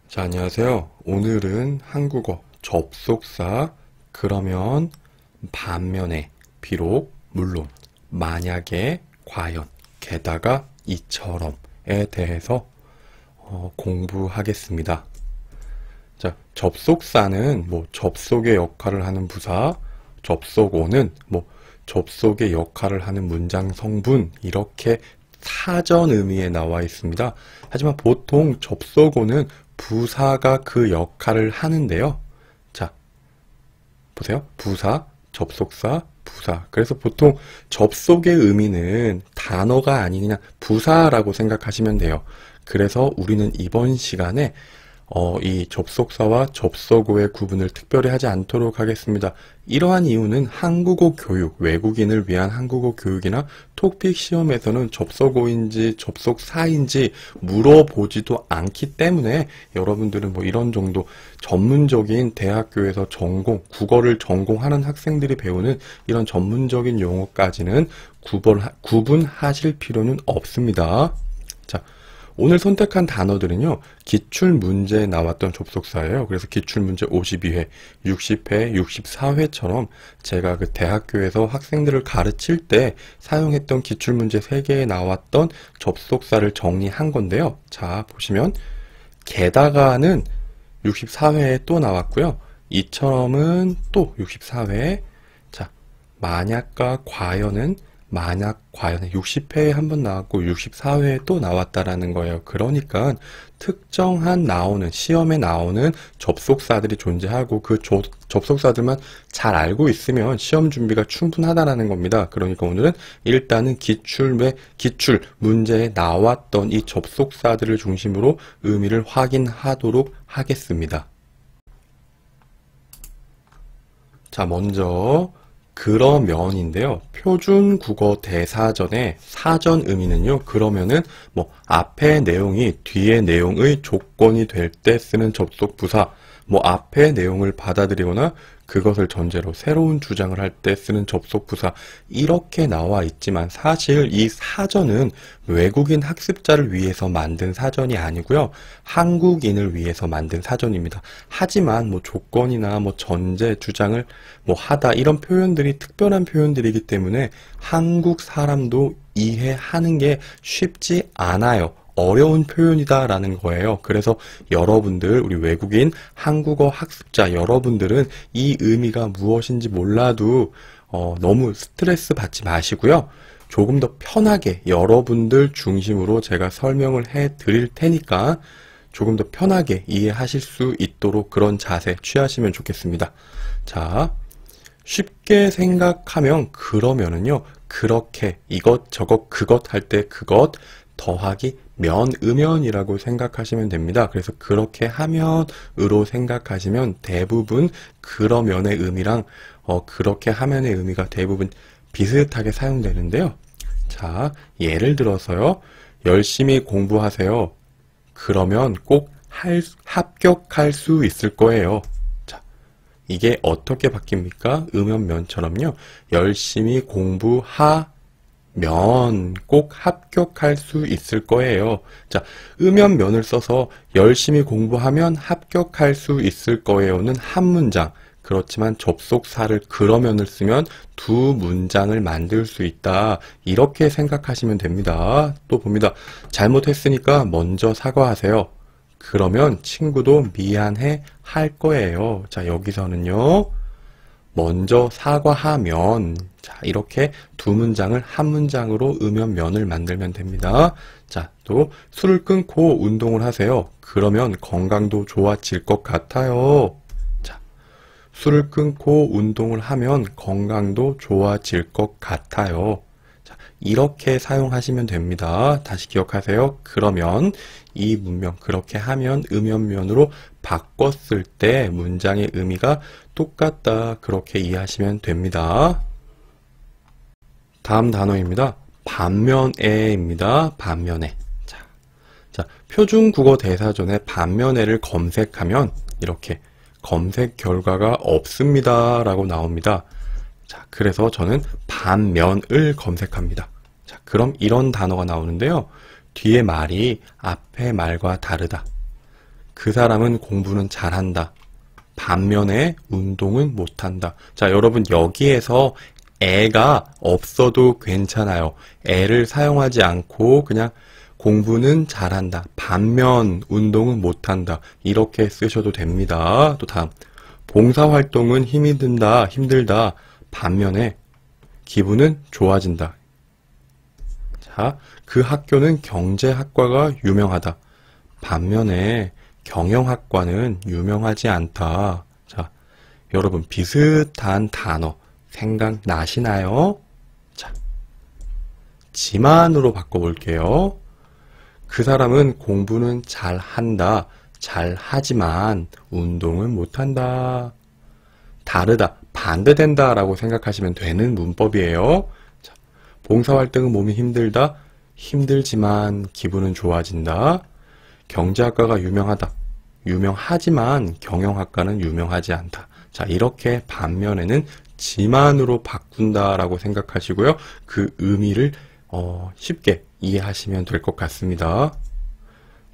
자, 안녕하세요. 오늘은 한국어 접속사, 그러면, 반면에, 비록, 물론, 만약에, 과연, 게다가, 이처럼에 대해서 공부하겠습니다. 자, 접속사는 접속의 역할을 하는 부사, 접속어는 접속의 역할을 하는 문장 성분, 이렇게 사전 의미에 나와 있습니다. 하지만 보통 접속어는 부사가 그 역할을 하는데요. 자, 보세요. 부사, 접속사, 부사. 그래서 보통 접속의 의미는 단어가 아닌 그냥 부사라고 생각하시면 돼요. 그래서 우리는 이번 시간에 이 접속사와 접속어의 구분을 특별히 하지 않도록 하겠습니다. 이러한 이유는 한국어 교육, 외국인을 위한 한국어 교육이나 톡픽 시험에서는 접속어인지 접속사인지 물어보지도 않기 때문에 여러분들은 이런 정도 전문적인 대학교에서 국어를 전공하는 학생들이 배우는 이런 전문적인 용어까지는 구분하실 필요는 없습니다. 자, 오늘 선택한 단어들은요, 기출문제에 나왔던 접속사예요. 그래서 기출문제 52회, 60회, 64회처럼 제가 그 대학교에서 학생들을 가르칠 때 사용했던 기출문제 3개에 나왔던 접속사를 정리한 건데요. 자, 보시면, 게다가는 64회에 또 나왔고요. 이처럼은 또 64회. 자, 만약과 과연은 과연에 60회에 한 번 나왔고 64회에 또 나왔다라는 거예요. 그러니까 특정한 시험에 나오는 접속사들이 존재하고 그 접속사들만 잘 알고 있으면 시험 준비가 충분하다라는 겁니다. 그러니까 오늘은 일단은 기출 문제에 나왔던 이 접속사들을 중심으로 의미를 확인하도록 하겠습니다. 자, 먼저 그러면인데요. 표준 국어 대사전의 사전 의미는요. 그러면은 앞의 내용이 뒤의 내용의 조건이 될 때 쓰는 접속 부사, 앞의 내용을 받아들이거나 그것을 전제로 새로운 주장을 할 때 쓰는 접속 부사, 이렇게 나와 있지만 사실 이 사전은 외국인 학습자를 위해서 만든 사전이 아니고요. 한국인을 위해서 만든 사전입니다. 하지만 조건이나 전제, 주장을 하다, 이런 표현들이 특별한 표현들이기 때문에 한국 사람도 이해하는 게 쉽지 않아요. 어려운 표현이다라는 거예요. 그래서 여러분들, 우리 외국인 한국어 학습자 여러분들은 이 의미가 무엇인지 몰라도 너무 스트레스 받지 마시고요. 조금 더 편하게 여러분들 중심으로 제가 설명을 해 드릴 테니까 조금 더 편하게 이해하실 수 있도록 그런 자세 취하시면 좋겠습니다. 자, 쉽게 생각하면 그러면은요, 그렇게 이것저것 그것 할 때 그것 더하기 음연이라고 생각하시면 됩니다. 그래서 그렇게 하면으로 생각하시면 대부분 그러면의 의미랑 그렇게 하면의 의미가 대부분 비슷하게 사용되는데요. 자, 예를 들어서요. 열심히 공부하세요. 그러면 꼭 합격할 수 있을 거예요. 자, 이게 어떻게 바뀝니까? 음연면처럼요. 열심히 공부하면 꼭 합격할 수 있을 거예요. 자, 음연면을 써서 열심히 공부하면 합격할 수 있을 거예요는 한 문장. 그렇지만 접속사를 그러면을 쓰면 두 문장을 만들 수 있다. 이렇게 생각하시면 됩니다. 또 봅니다. 잘못했으니까 먼저 사과하세요. 그러면 친구도 미안해 할 거예요. 자, 여기서는요. 먼저 사과하면, 자, 이렇게 두 문장을 한 문장으로 음연면을 만들면 됩니다. 자, 또 술을 끊고 운동을 하세요. 그러면 건강도 좋아질 것 같아요. 자, 술을 끊고 운동을 하면 건강도 좋아질 것 같아요. 자, 이렇게 사용하시면 됩니다. 다시 기억하세요. 그러면 이 문명, 그렇게 하면 음연면으로 바꿨을 때 문장의 의미가 똑같다. 그렇게 이해하시면 됩니다. 다음 단어입니다. 반면에입니다. 반면에. 자, 표준 국어 대사전에 반면에를 검색하면 이렇게 검색 결과가 없습니다. 라고 나옵니다. 자, 그래서 저는 반면을 검색합니다. 자, 그럼 이런 단어가 나오는데요. 뒤에 말이 앞에 말과 다르다. 그 사람은 공부는 잘한다. 반면에 운동은 못한다. 자, 여러분 여기에서 애가 없어도 괜찮아요. 애를 사용하지 않고 그냥 공부는 잘한다. 반면 운동은 못한다. 이렇게 쓰셔도 됩니다. 또 다음. 봉사활동은 힘이 든다, 힘들다. 반면에 기분은 좋아진다. 자, 그 학교는 경제학과가 유명하다. 반면에 경영학과는 유명하지 않다. 자, 여러분 비슷한 단어 생각나시나요? 자, 지만으로 바꿔볼게요. 그 사람은 공부는 잘한다. 잘하지만 운동은 못한다. 다르다, 반대된다 라고 생각하시면 되는 문법이에요. 자, 봉사활동은 몸이 힘들다. 힘들지만 기분은 좋아진다. 경제학과가 유명하다. 유명하지만 경영학과는 유명하지 않다. 자, 이렇게 반면에는 지만으로 바꾼다라고 생각하시고요. 그 의미를 쉽게 이해하시면 될 것 같습니다.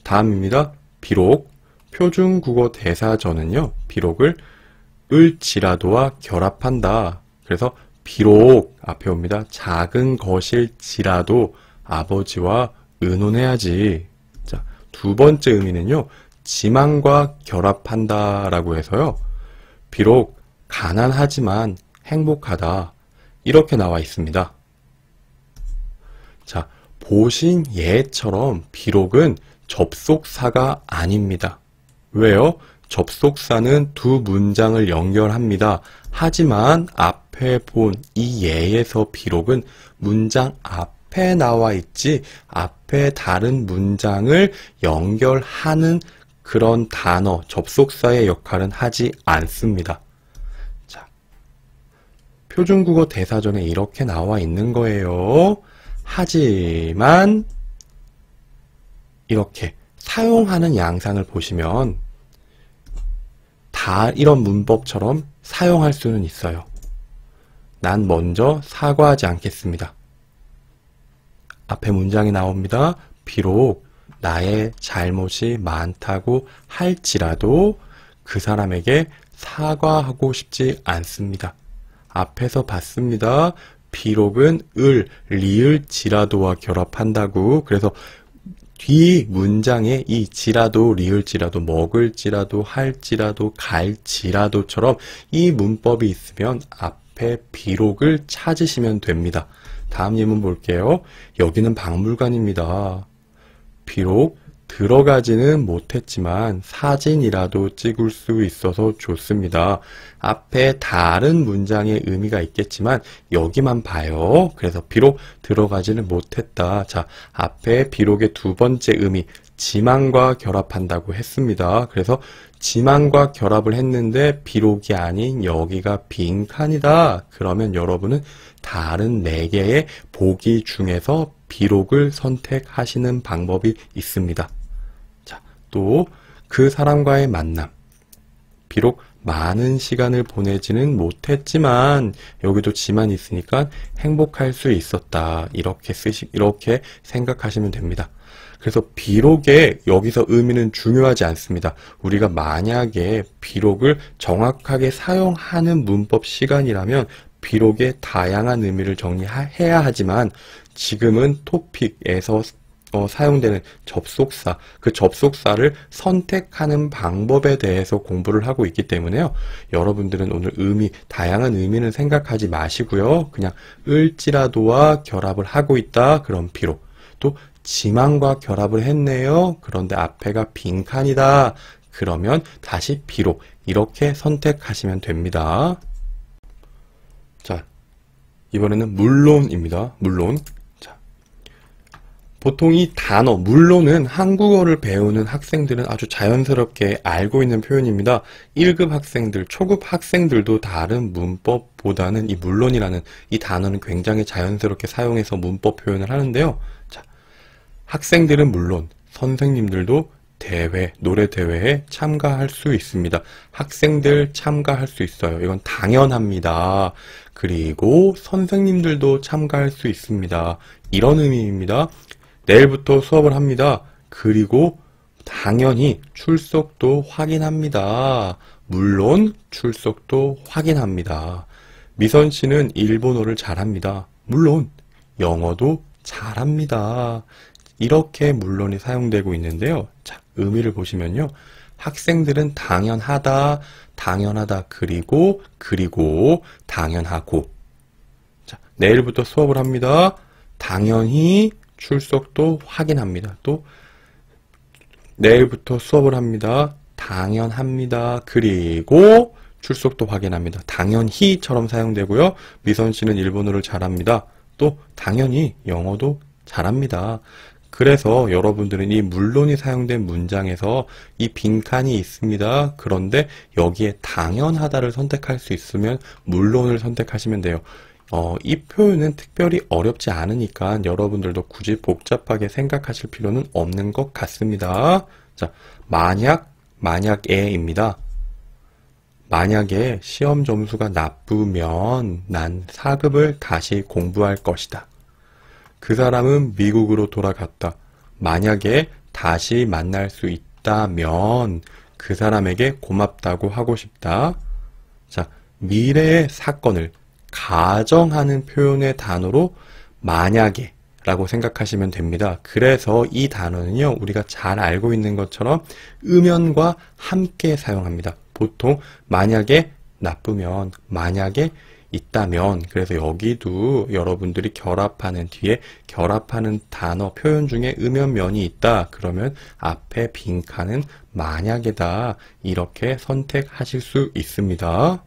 다음입니다. 비록. 표준국어 대사전은요, 비록을 을지라도와 결합한다. 그래서 비록 앞에 옵니다. 작은 것일지라도 아버지와 의논해야지. 자, 두 번째 의미는요, 지만과 결합한다 라고 해서요, 비록 가난하지만 행복하다. 이렇게 나와 있습니다. 자, 보신 예처럼 비록은 접속사가 아닙니다. 왜요? 접속사는 두 문장을 연결합니다. 하지만 앞에 본 이 예에서 비록은 문장 앞에 나와 있지 앞에 다른 문장을 연결하는 그런 단어, 접속사의 역할은 하지 않습니다. 자, 표준국어 대사전에 이렇게 나와 있는 거예요. 하지만 이렇게 사용하는 양상을 보시면 다 이런 문법처럼 사용할 수는 있어요. 난 먼저 사과하지 않겠습니다. 앞에 문장이 나옵니다. 비록 나의 잘못이 많다고 할지라도 그 사람에게 사과하고 싶지 않습니다. 앞에서 봤습니다. 비록은 리을지라도와 결합한다고. 그래서 뒤 문장에 이 지라도, 리을지라도, 먹을지라도, 할지라도, 갈지라도처럼 이 문법이 있으면 앞에 비록을 찾으시면 됩니다. 다음 예문 볼게요. 여기는 박물관입니다. 비록 들어가지는 못했지만 사진이라도 찍을 수 있어서 좋습니다. 앞에 다른 문장의 의미가 있겠지만 여기만 봐요. 그래서 비록 들어가지는 못했다. 자, 앞에 비록의 두 번째 의미 지만과 결합한다고 했습니다. 그래서 지만과 결합을 했는데 비록이 아닌 여기가 빈칸이다. 그러면 여러분은 다른 4개의 보기 중에서 비록을 선택하시는 방법이 있습니다. 자, 또 그 사람과의 만남. 비록 많은 시간을 보내지는 못했지만 여기도 지만 있으니까 행복할 수 있었다. 이렇게 생각하시면 됩니다. 그래서 비록의 여기서 의미는 중요하지 않습니다. 우리가 만약에 비록을 정확하게 사용하는 문법 시간이라면 비록의 다양한 의미를 정리해야 하지만 지금은 토픽에서 사용되는 접속사, 그 접속사를 선택하는 방법에 대해서 공부를 하고 있기 때문에요. 여러분들은 오늘 다양한 의미는 생각하지 마시고요. 그냥 을지라도와 결합을 하고 있다. 그럼 비록. 또 지만과 결합을 했네요. 그런데 앞에가 빈칸이다. 그러면 다시 비록. 이렇게 선택하시면 됩니다. 자, 이번에는 물론입니다. 물론. 보통 이 단어, 물론은 한국어를 배우는 학생들은 아주 자연스럽게 알고 있는 표현입니다. 1급 학생들, 초급 학생들도 다른 문법보다는 이 물론이라는 이 단어는 굉장히 자연스럽게 사용해서 문법 표현을 하는데요. 자, 학생들은 물론 선생님들도 대회, 노래 대회에 참가할 수 있습니다. 학생들 참가할 수 있어요. 이건 당연합니다. 그리고 선생님들도 참가할 수 있습니다. 이런 의미입니다. 내일부터 수업을 합니다. 그리고 당연히 출석도 확인합니다. 물론 출석도 확인합니다. 미선 씨는 일본어를 잘합니다. 물론 영어도 잘합니다. 이렇게 물론이 사용되고 있는데요. 자, 의미를 보시면요. 학생들은 당연하다, 당연하다, 그리고 당연하고. 자, 내일부터 수업을 합니다. 당연히 출석도 확인합니다. 또 내일부터 수업을 합니다. 당연합니다. 그리고 출석도 확인합니다. 당연히처럼 사용되고요. 미선 씨는 일본어를 잘합니다. 또 당연히 영어도 잘합니다. 그래서 여러분들은 이 물론이 사용된 문장에서 이 빈칸이 있습니다. 그런데 여기에 당연하다를 선택할 수 있으면 물론을 선택하시면 돼요. 이 표현은 특별히 어렵지 않으니까 여러분들도 굳이 복잡하게 생각하실 필요는 없는 것 같습니다. 자, 만약에입니다. 만약에 시험 점수가 나쁘면 난 4급을 다시 공부할 것이다. 그 사람은 미국으로 돌아갔다. 만약에 다시 만날 수 있다면 그 사람에게 고맙다고 하고 싶다. 자, 미래의 사건을 가정하는 표현의 단어로 만약에 라고 생각하시면 됩니다. 그래서 이 단어는요, 우리가 잘 알고 있는 것처럼 음연과 함께 사용합니다. 보통 만약에 나쁘면, 만약에 있다면, 그래서 여기도 여러분들이 결합하는 뒤에 결합하는 단어 표현 중에 음연면이 있다. 그러면 앞에 빈칸은 만약에다 이렇게 선택하실 수 있습니다.